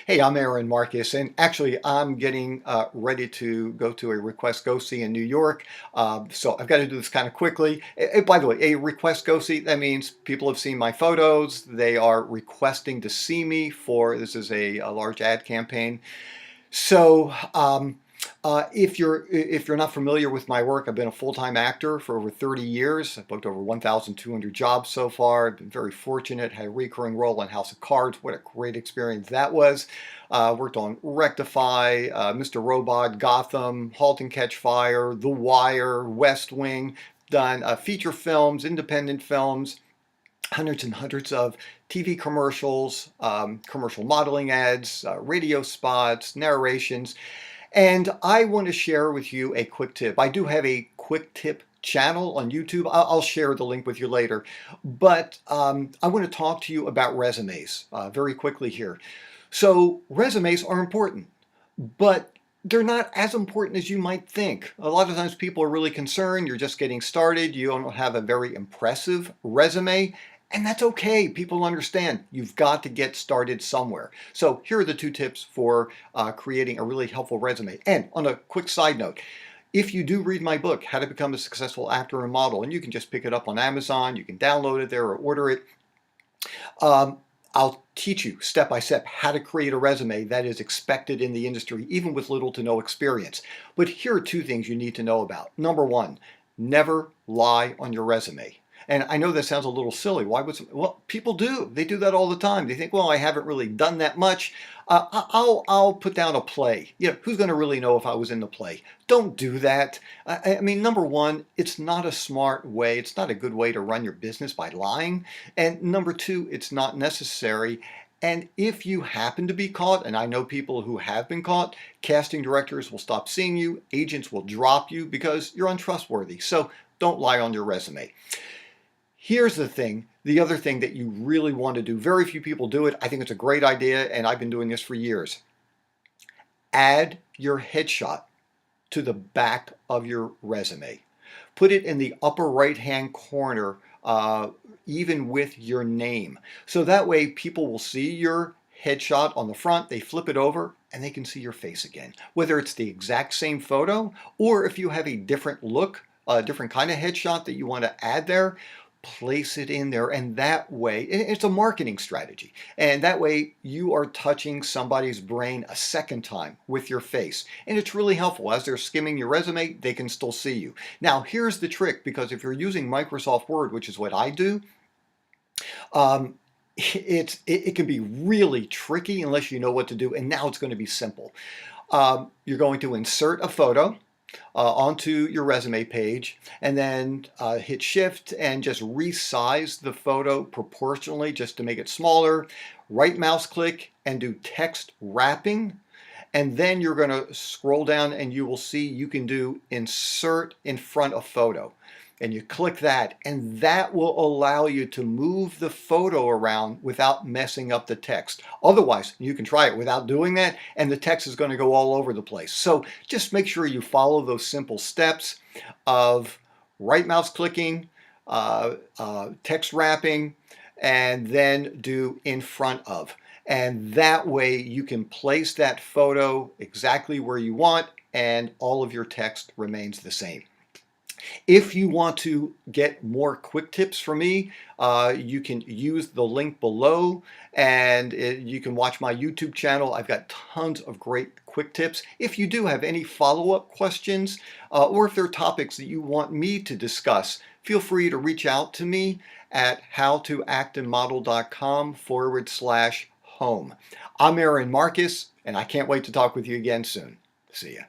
Hey, I'm Aaron Marcus, and actually, I'm getting ready to go to a request go see in New York. So I've got to do this kind of quickly. By the way, a request go see, that means people have seen my photos. They are requesting to see me for this is a large ad campaign. So, if you're not familiar with my work, I've been a full-time actor for over 30 years. I've booked over 1,200 jobs so far. I've been very fortunate. Had a recurring role on House of Cards. What a great experience that was. Worked on Rectify, Mr. Robot, Gotham, Halt and Catch Fire, The Wire, West Wing. Done feature films, independent films, hundreds and hundreds of TV commercials, commercial modeling ads, radio spots, narrations. And I want to share with you a quick tip. I do have a quick tip channel on YouTube. I'll share the link with you later. But I want to talk to you about resumes very quickly here. So resumes are important, but they're not as important as you might think. A lot of times people are really concerned. You're just getting started. You don't have a very impressive resume. And that's okay. People understand you've got to get started somewhere. So here are the 2 tips for creating a really helpful resume. And on a quick side note, if you do read my book, How to Become a Successful Actor and Model, and you can just pick it up on Amazon, you can download it there or order it. I'll teach you step by step how to create a resume that is expected in the industry, even with little to no experience. But here are 2 things you need to know about. Number 1, never lie on your resume. And I know that sounds a little silly. Well, people do. They do that all the time. They think, well, I haven't really done that much. I'll put down a play. Who's going to really know if I was in the play? Don't do that. I mean, number 1, it's not a smart way. It's not a good way to run your business by lying. And number 2, it's not necessary. And if you happen to be caught, and I know people who have been caught, casting directors will stop seeing you. Agents will drop you because you're untrustworthy. So don't lie on your resume. Here's the other thing that you really want to do. Very few people do it. I think it's a great idea, and I've been doing this for years. Add your headshot to the back of your resume. Put it in the upper right-hand corner, even with your name. So that way people will see your headshot on the front, they flip it over, and they can see your face again. Whether it's the exact same photo, or if you have a different look, a different kind of headshot that you want to add there, place it in there, and that way, it's a marketing strategy, and that way you are touching somebody's brain a second time with your face, and it's really helpful. As they're skimming your resume, they can still see you. Now, here's the trick, because if you're using Microsoft Word, which is what I do, it can be really tricky unless you know what to do, and now it's going to be simple. You're going to insert a photo onto your resume page, and then hit shift and just resize the photo proportionally just to make it smaller. Right mouse click and do text wrapping, and then you're going to scroll down and you will see you can do insert in front of photo, and you click that, and that will allow you to move the photo around without messing up the text. Otherwise, you can try it without doing that, and the text is going to go all over the place. So just make sure you follow those simple steps of right mouse clicking, text wrapping, and then do in front of. And that way you can place that photo exactly where you want, and all of your text remains the same. If you want to get more quick tips from me, you can use the link below, and you can watch my YouTube channel. I've got tons of great quick tips. If you do have any follow-up questions, or if there are topics that you want me to discuss, feel free to reach out to me at howtoactandmodel.com/home. I'm Aaron Marcus, and I can't wait to talk with you again soon. See ya.